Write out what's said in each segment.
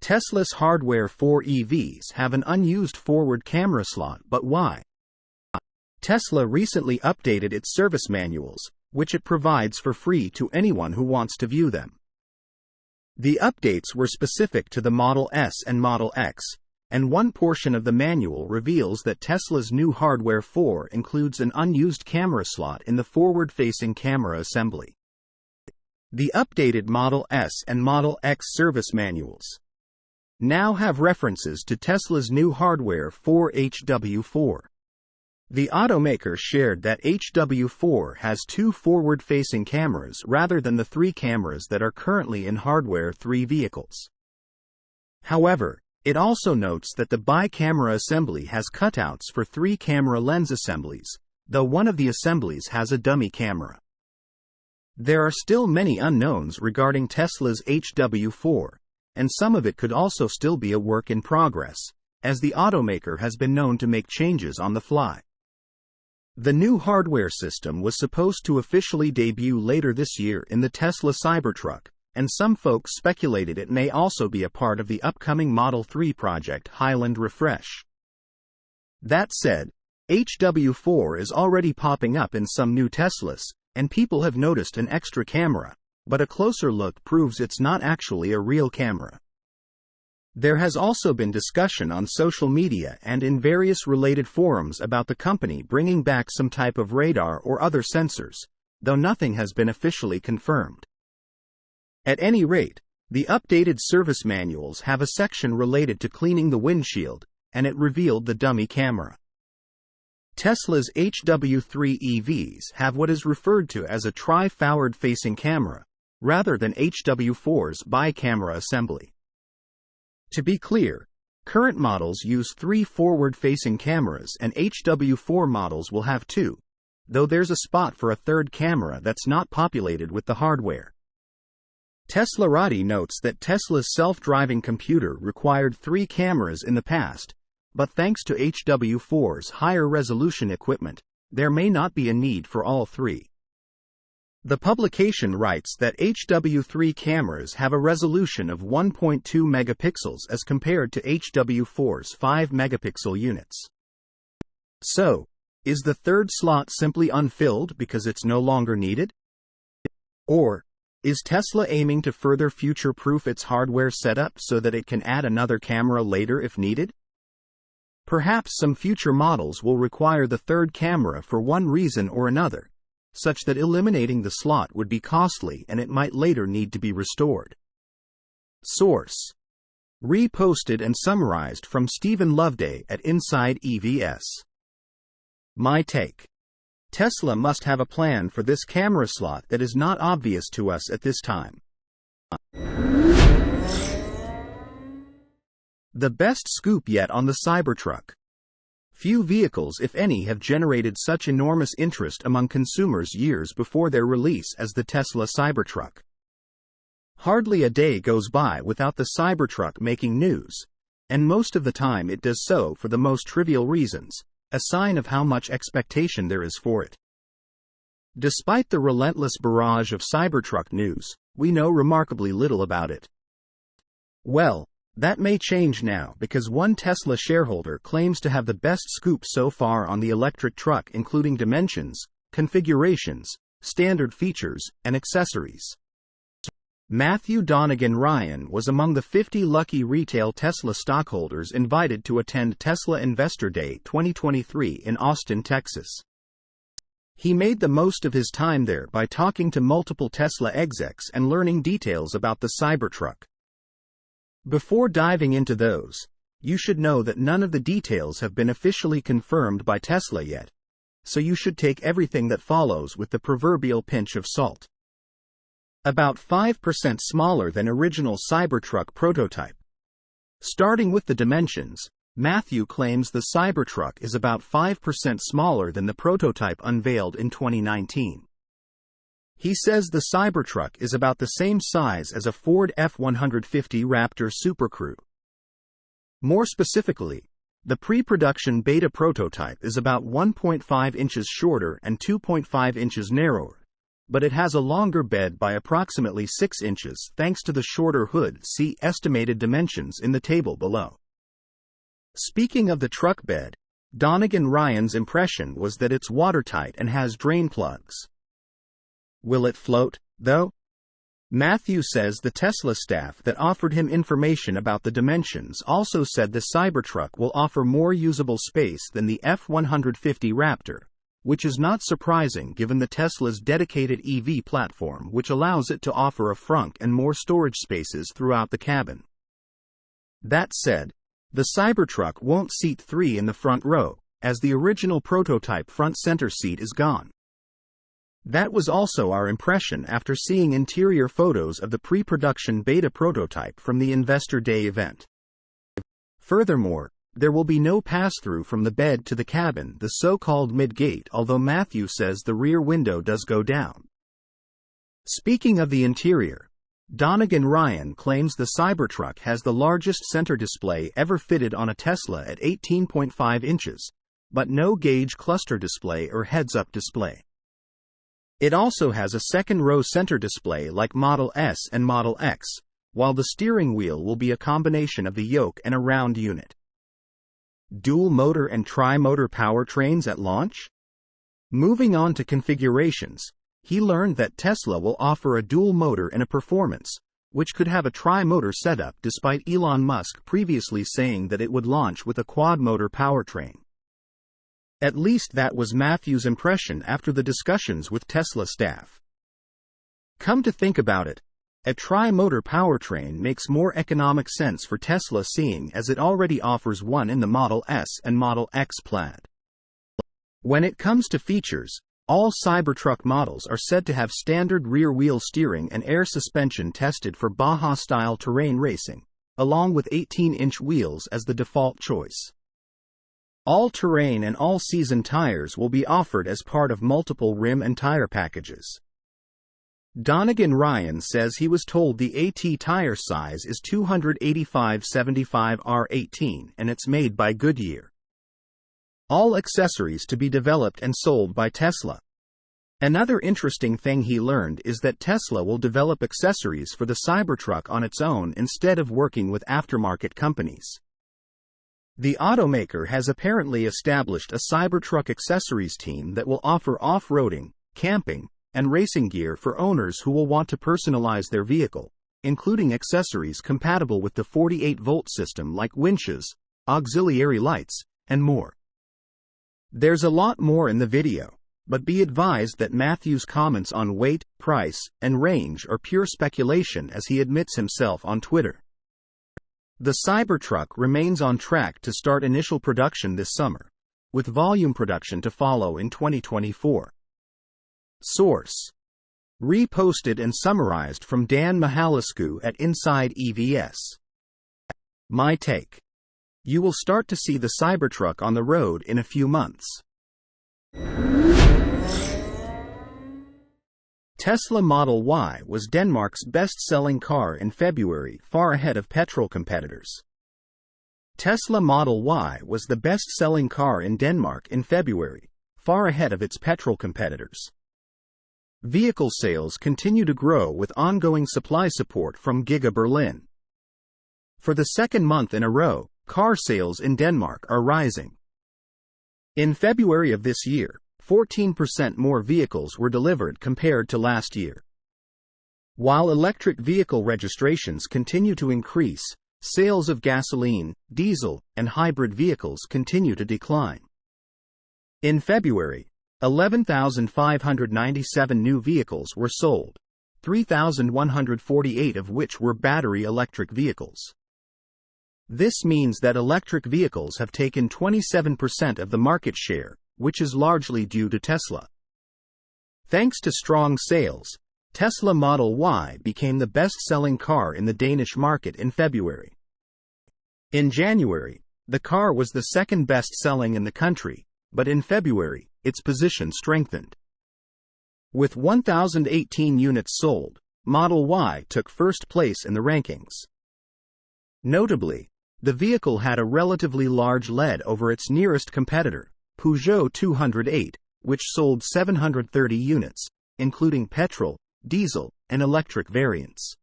Tesla's hardware 4 EVs have an unused forward camera slot, but why? Tesla recently updated its service manuals, which it provides for free to anyone who wants to view them. The updates were specific to the Model S and Model X, and one portion of the manual reveals that Tesla's new hardware 4 includes an unused camera slot in the forward-facing camera assembly. The updated Model S and Model X service manuals now have references to Tesla's new hardware 4 HW4. The automaker shared that HW4 has 2 forward-facing cameras rather than the 3 cameras that are currently in hardware 3 vehicles. However, it also notes that the bi-camera assembly has cutouts for 3 camera lens assemblies, though one of the assemblies has a dummy camera. There are still many unknowns regarding Tesla's HW4, and some of it could also still be a work in progress, as the automaker has been known to make changes on the fly. The new hardware system was supposed to officially debut later this year in the Tesla Cybertruck, and some folks speculated it may also be a part of the upcoming Model 3 project Highland Refresh. That said, HW4 is already popping up in some new Teslas, and people have noticed an extra camera, but a closer look proves it's not actually a real camera. There has also been discussion on social media and in various related forums about the company bringing back some type of radar or other sensors, though nothing has been officially confirmed. At any rate, the updated service manuals have a section related to cleaning the windshield, and it revealed the dummy camera. Tesla's HW3 EVs have what is referred to as a tri-forward-facing camera, rather than HW4's bi-camera assembly. To be clear, current models use 3 forward-facing cameras and HW4 models will have 2, though there's a spot for a third camera that's not populated with the hardware. Teslarati notes that Tesla's self-driving computer required 3 cameras in the past, but thanks to HW4's higher resolution equipment, there may not be a need for all 3. The publication writes that HW3 cameras have a resolution of 1.2 megapixels as compared to HW4's 5 megapixel units. So, is the third slot simply unfilled because it's no longer needed? Or, is Tesla aiming to further future-proof its hardware setup so that it can add another camera later if needed? Perhaps some future models will require the third camera for one reason or another, such that eliminating the slot would be costly and it might later need to be restored. Source: reposted and summarized from Stephen Loveday at Inside EVS. My take: Tesla must have a plan for this camera slot that is not obvious to us at this time. The best scoop yet on the Cybertruck. Few vehicles, if any, have generated such enormous interest among consumers years before their release as the Tesla Cybertruck. Hardly a day goes by without the Cybertruck making news, and most of the time it does so for the most trivial reasons, a sign of how much expectation there is for it. Despite the relentless barrage of Cybertruck news, we know remarkably little about it. Well, that may change now because one Tesla shareholder claims to have the best scoop so far on the electric truck, including dimensions, configurations, standard features, and accessories. Matthew Donegan Ryan was among the 50 lucky retail Tesla stockholders invited to attend Tesla Investor Day 2023 in Austin, Texas. He made the most of his time there by talking to multiple Tesla execs and learning details about the Cybertruck. Before diving into those, you should know that none of the details have been officially confirmed by Tesla yet, so you should take everything that follows with the proverbial pinch of salt. About 5% smaller than original Cybertruck prototype. Starting with the dimensions, Matthew claims the Cybertruck is about 5% smaller than the prototype unveiled in 2019. He says the Cybertruck is about the same size as a Ford F-150 Raptor Super Crew. More specifically, the pre-production beta prototype is about 1.5 inches shorter and 2.5 inches narrower, but it has a longer bed by approximately 6 inches thanks to the shorter hood. See estimated dimensions in the table below. Speaking of the truck bed, Donegan Ryan's impression was that it's watertight and has drain plugs. Will it float, though? Matthew says the Tesla staff that offered him information about the dimensions also said the Cybertruck will offer more usable space than the F-150 Raptor, which is not surprising given the Tesla's dedicated EV platform, which allows it to offer a frunk and more storage spaces throughout the cabin. That said, the Cybertruck won't seat 3 in the front row, as the original prototype front center seat is gone. That was also our impression after seeing interior photos of the pre-production beta prototype from the Investor Day event. Furthermore, there will be no pass-through from the bed to the cabin, the so-called mid-gate, although Matthew says the rear window does go down. Speaking of the interior, Donegan Ryan claims the Cybertruck has the largest center display ever fitted on a Tesla at 18.5 inches, but no gauge cluster display or heads-up display. It also has a second-row center display like Model S and Model X, while the steering wheel will be a combination of the yoke and a round unit. Dual-motor and tri-motor powertrains at launch? Moving on to configurations, he learned that Tesla will offer a dual motor and a performance, which could have a tri-motor setup despite Elon Musk previously saying that it would launch with a quad-motor powertrain. At least that was Matthew's impression after the discussions with Tesla staff. Come to think about it, a tri-motor powertrain makes more economic sense for Tesla, seeing as it already offers one in the Model S and Model X Plaid. When it comes to features, all Cybertruck models are said to have standard rear-wheel steering and air suspension tested for Baja-style terrain racing, along with 18-inch wheels as the default choice. All-terrain and all-season tires will be offered as part of multiple rim and tire packages. Donegan Ryan says he was told the AT tire size is 285/75 R18 and it's made by Goodyear. All accessories to be developed and sold by Tesla. Another interesting thing he learned is that Tesla will develop accessories for the Cybertruck on its own instead of working with aftermarket companies. The automaker has apparently established a Cybertruck accessories team that will offer off-roading, camping, and racing gear for owners who will want to personalize their vehicle, including accessories compatible with the 48-volt system like winches, auxiliary lights, and more. There's a lot more in the video, but be advised that Matthew's comments on weight, price, and range are pure speculation, as he admits himself on Twitter. The Cybertruck remains on track to start initial production this summer, with volume production to follow in 2024. Source: reposted and summarized from Dan Mihalascu at Inside EVS. My take: you will start to see the Cybertruck on the road in a few months. Tesla Model Y was Denmark's best-selling car in February, far ahead of Petrol competitors. Tesla Model Y was the best-selling car in Denmark in February, far ahead of its Petrol competitors. Vehicle sales continue to grow with ongoing supply support from Giga Berlin. For the second month in a row, car sales in Denmark are rising. In February of this year, 14% more vehicles were delivered compared to last year. While electric vehicle registrations continue to increase, sales of gasoline, diesel, and hybrid vehicles continue to decline. In February, 11,597 new vehicles were sold, 3,148 of which were battery electric vehicles. This means that electric vehicles have taken 27% of the market share, which is largely due to Tesla. Thanks to strong sales, Tesla Model Y became the best-selling car in the Danish market in February. In January, the car was the second best-selling in the country, but in February, its position strengthened. With 1,018 units sold, Model Y took first place in the rankings. Notably, the vehicle had a relatively large lead over its nearest competitor, Peugeot 208, which sold 730 units, including petrol, diesel, and electric variants.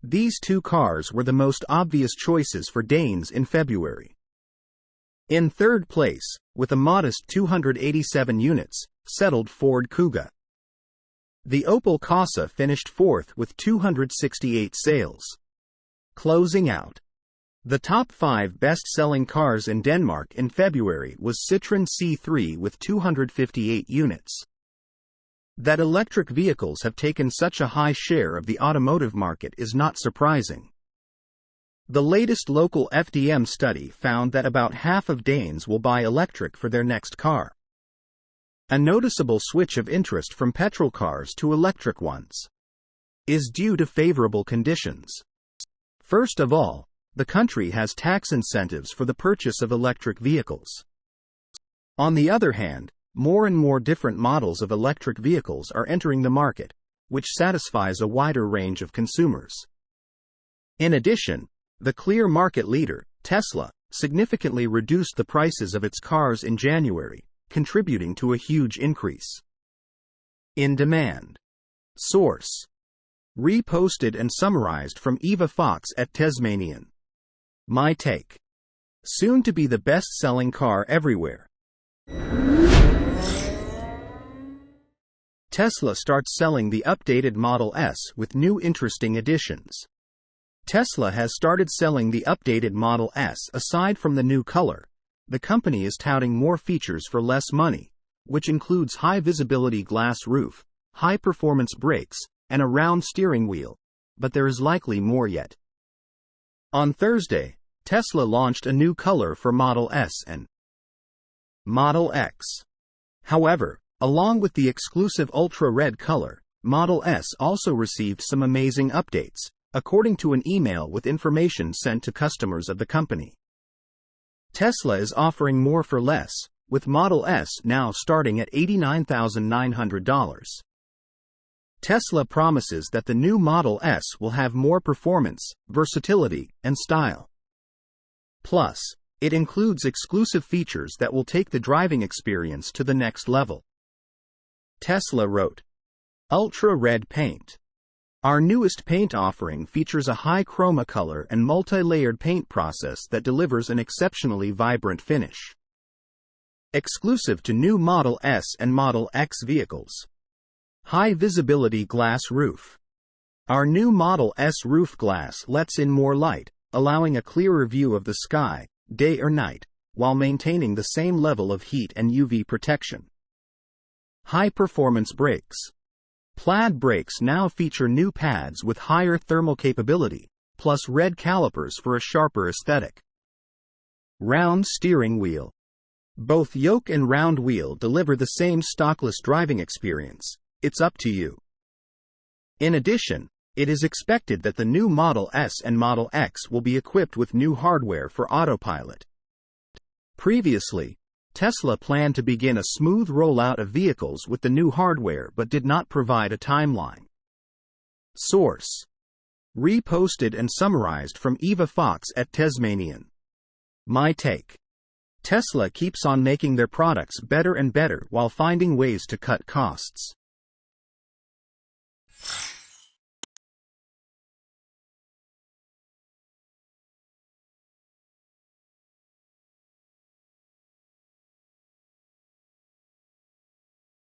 These two cars were the most obvious choices for Danes in February. In third place, with a modest 287 units, settled Ford Kuga. The Opel Corsa finished fourth with 268 sales. Closing out the top 5 best-selling cars in Denmark in February was Citroën C3 with 258 units. That electric vehicles have taken such a high share of the automotive market is not surprising. The latest local FDM study found that about half of Danes will buy electric for their next car. A noticeable switch of interest from petrol cars to electric ones is due to favorable conditions. First of all, the country has tax incentives for the purchase of electric vehicles. On the other hand, more and more different models of electric vehicles are entering the market, which satisfies a wider range of consumers. In addition, the clear market leader, Tesla, significantly reduced the prices of its cars in January, contributing to a huge increase in demand. Source: reposted and summarized from Eva Fox at Tasmanian. My take: soon to be the best-selling car everywhere. Tesla starts selling the updated Model S with new interesting additions. Tesla has started selling the updated Model S. Aside from the new color, the company is touting more features for less money, which includes high-visibility glass roof, high-performance brakes, and a round steering wheel, but there is likely more yet. On Thursday, Tesla launched a new color for Model S and Model X. However, along with the exclusive ultra-red color, Model S also received some amazing updates, according to an email with information sent to customers of the company. Tesla is offering more for less, with Model S now starting at $89,900. Tesla promises that the new Model S will have more performance, versatility, and style. Plus, it includes exclusive features that will take the driving experience to the next level. Tesla wrote, "Ultra Red Paint. Our newest paint offering features a high chroma color and multi-layered paint process that delivers an exceptionally vibrant finish. Exclusive to new Model S and Model X vehicles. High visibility glass roof. Our new Model S roof glass lets in more light, allowing a clearer view of the sky, day or night, while maintaining the same level of heat and UV protection. High performance brakes. Plaid brakes now feature new pads with higher thermal capability, plus red calipers for a sharper aesthetic. Round steering wheel. Both yoke and round wheel deliver the same stockless driving experience. It's up to you." In addition, it is expected that the new Model S and Model X will be equipped with new hardware for autopilot. Previously, Tesla planned to begin a smooth rollout of vehicles with the new hardware but did not provide a timeline. Source: reposted and summarized from Eva Fox at Tasmanian. My take: Tesla keeps on making their products better and better while finding ways to cut costs.